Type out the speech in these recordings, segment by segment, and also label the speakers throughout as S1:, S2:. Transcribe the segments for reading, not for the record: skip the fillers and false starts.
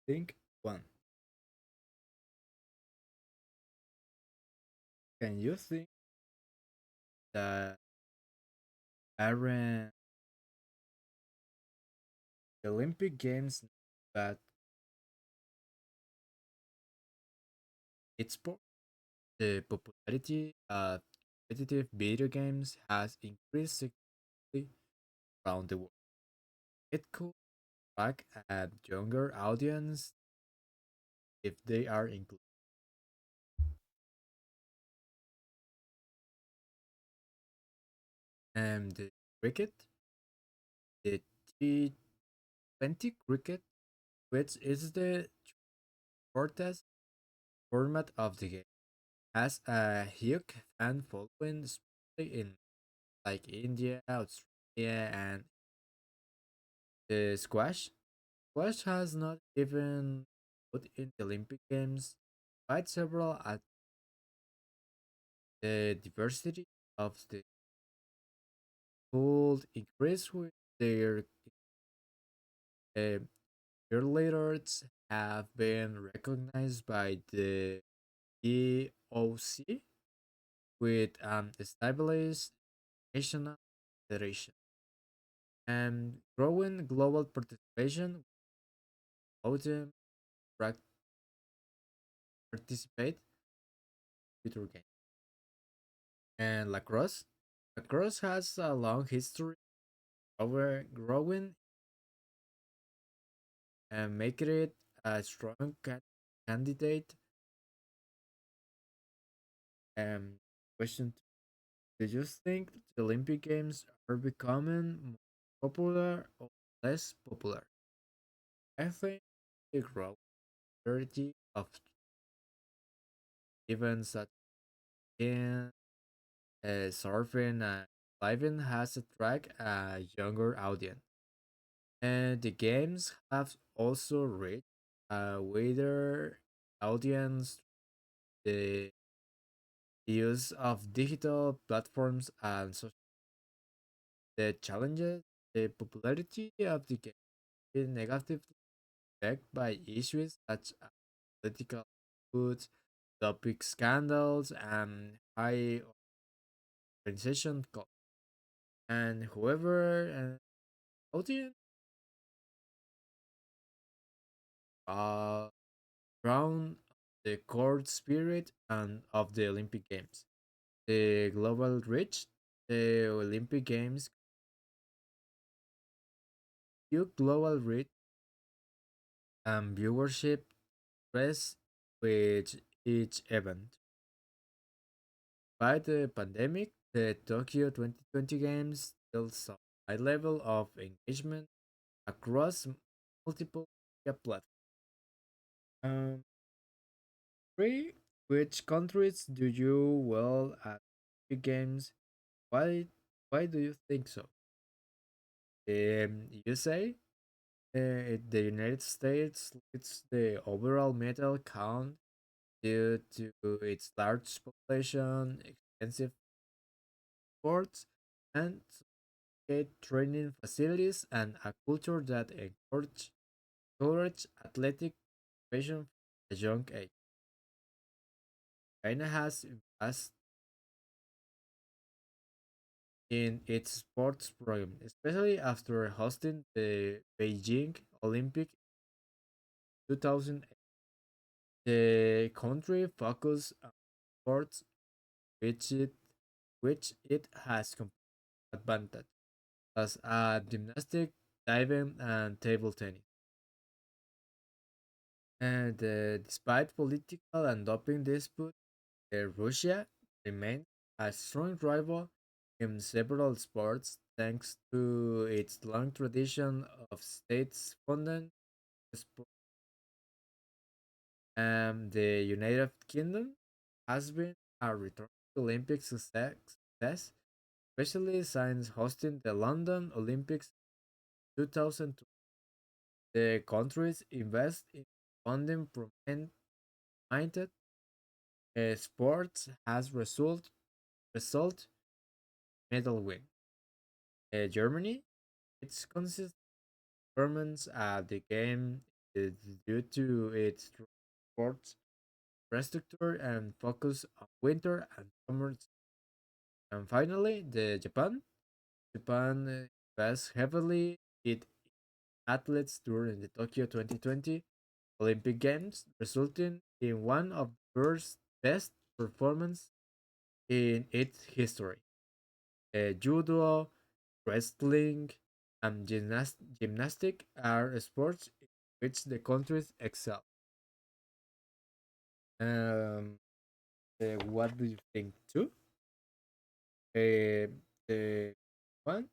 S1: think one. Can you think that aren't the Olympic Games that it's sport? The popularity of competitive video games has increased significantly around the world. It could attract a younger audience if they are included. And the cricket, the T20 cricket, which is the shortest format of the game, has a huge fan following, especially in like India, Australia, and the squash. Squash has not even put in the Olympic Games, despite several at the diversity of the could increase with their uh, cheerleaders have been recognized by the EOC with established national federation and growing global participation allows them participate in video games. And lacrosse. Lacrosse has a long history of growing and making it a strong candidate. Um, question: do you think the Olympic Games are becoming more popular or less popular? I think the growing popularity of events such as surfing and diving has attracted a younger audience. And the games have also reached a wider audience. The use of digital platforms and social the challenges, the popularity of the game is negatively affected by issues such as political goods, topic scandals, and high organization costs. And whoever audience uh, ground the core spirit and of the Olympic Games. The global reach, the Olympic Games, huge global reach and viewership press with each event. By the pandemic, the Tokyo 2020 Games still saw a high level of engagement across multiple media platforms. Um, Three, which countries do you well at Olympic games? Why do you think so? USA, the United States leads the overall medal count due to its large population, extensive sports, and training facilities, and a culture that encourage athletic participation from a young age. China has invested in its sports program, especially after hosting the Beijing Olympic 2008. The country focused on sports which it has advantage, as gymnastic, diving, and table tennis. And despite political and doping disputes, Russia remains a strong rival in several sports thanks to its long tradition of state-funded sport. The United Kingdom has been a return to Olympic success, especially since hosting the London Olympics 2002. The countries invest in funding prominent sports has result medal win. Germany, its consistent performance at the game due to its sports infrastructure and focus on winter and summer. And finally, the Japan. Japan invests heavily in athletes during the Tokyo 2020 Olympic Games, resulting in one of the world's best performance in its history. Judo, wrestling, and gymnastic are sports in which the countries excel. Um, what do you think too? The one,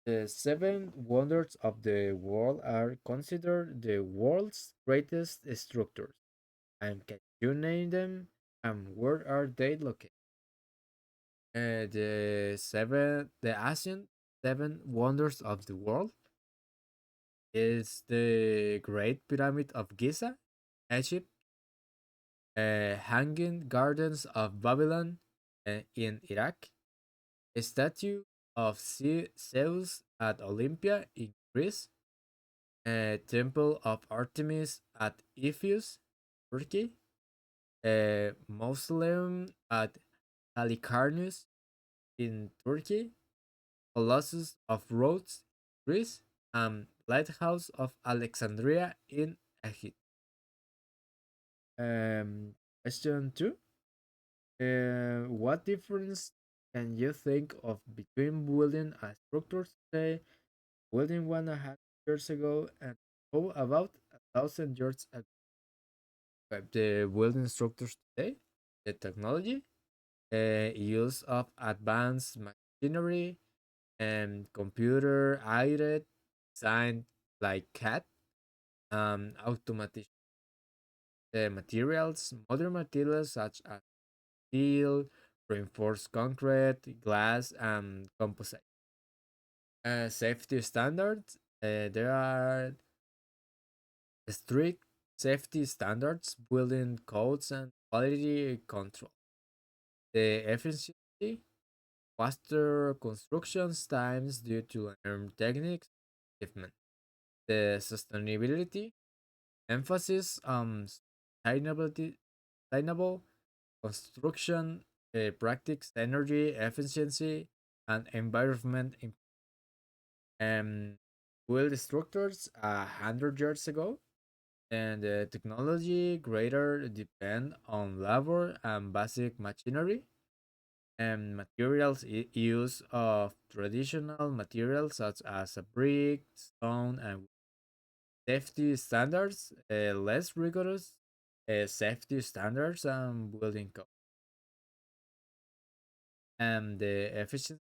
S1: the seven wonders of the world are considered the world's greatest structures. And can you name them? And where are they located? The Asian seven wonders of the world is the Great Pyramid of Giza, Egypt, Hanging Gardens of Babylon in Iraq, a statue of Zeus at Olympia in Greece, a temple of Artemis at Ephesus, Turkey, a mausoleum at Halicarnassus in Turkey, Colossus of Rhodes, Greece, and Lighthouse of Alexandria in Egypt. Question two. What difference can you think of between building a structure today, building one 100 years ago, and how about 1,000 years ago? The building structures today, the technology, use of advanced machinery, and computer aided design like CAD, automation. The materials, modern materials such as steel, reinforced concrete, glass, and composite. Safety standards. There are strict safety standards, building codes, and quality control. The efficiency, faster construction times due to techniques, achievement. The sustainability, emphasis on sustainable construction, practice energy efficiency, and environment. Um, Build structures 100 years ago, and the technology greater depend on labor and basic machinery and materials use of traditional materials such as a brick, stone, and safety standards, less rigorous safety standards and building code. And the efficient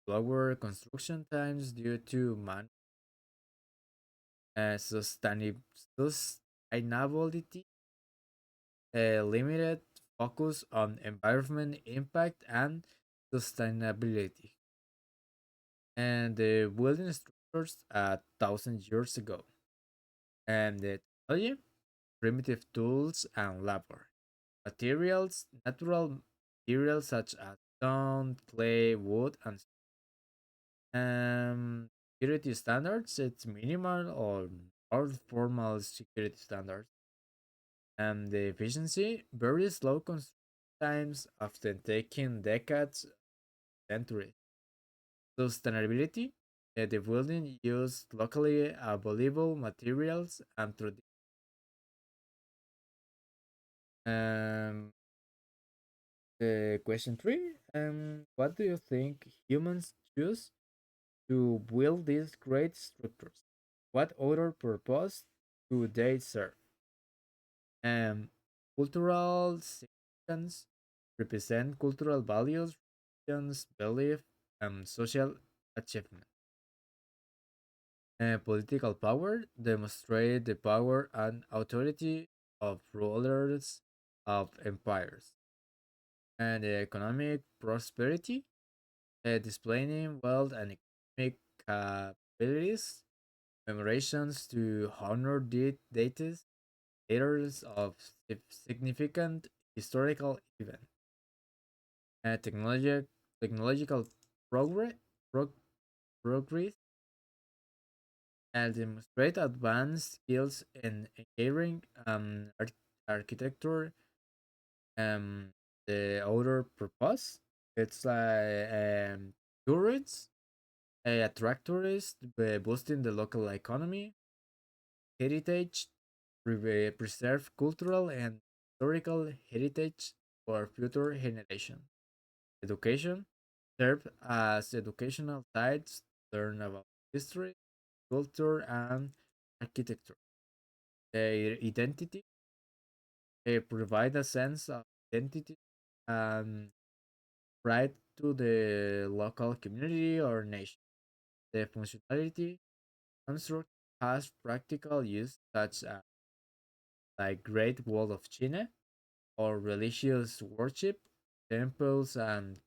S1: slower construction times due to sustainability, limited focus on environment impact and sustainability, and the building structures 1,000 years ago, and the technology, primitive tools and labor, materials, natural materials such as stone, clay, wood, and security standards. It's minimal or formal security standards, and the efficiency, very slow construction times, often taking decades, centuries. Sustainability, the building use locally available materials and um, the question three, what do you think humans choose to build these great structures? What other purpose do they serve? Um, Cultural significance, represent cultural values, religions, belief, and social achievement. Political power, demonstrate the power and authority of rulers of empires. And economic prosperity, displaying wealth and economic capabilities, commemorations to honor dates, leaders of significant historical events. Technology, technological progress, progress, and demonstrate advanced skills in engineering, architecture, um, the other purpose. It's like tourists, attractors, boosting the local economy, heritage, preserve cultural and historical heritage for future generations. Education serve as educational sites to learn about history, culture, and architecture. Their identity, they provide a sense of identity and pride to the local community or nation. The functionality construct has practical use such as like Great Wall of China or religious worship, temples and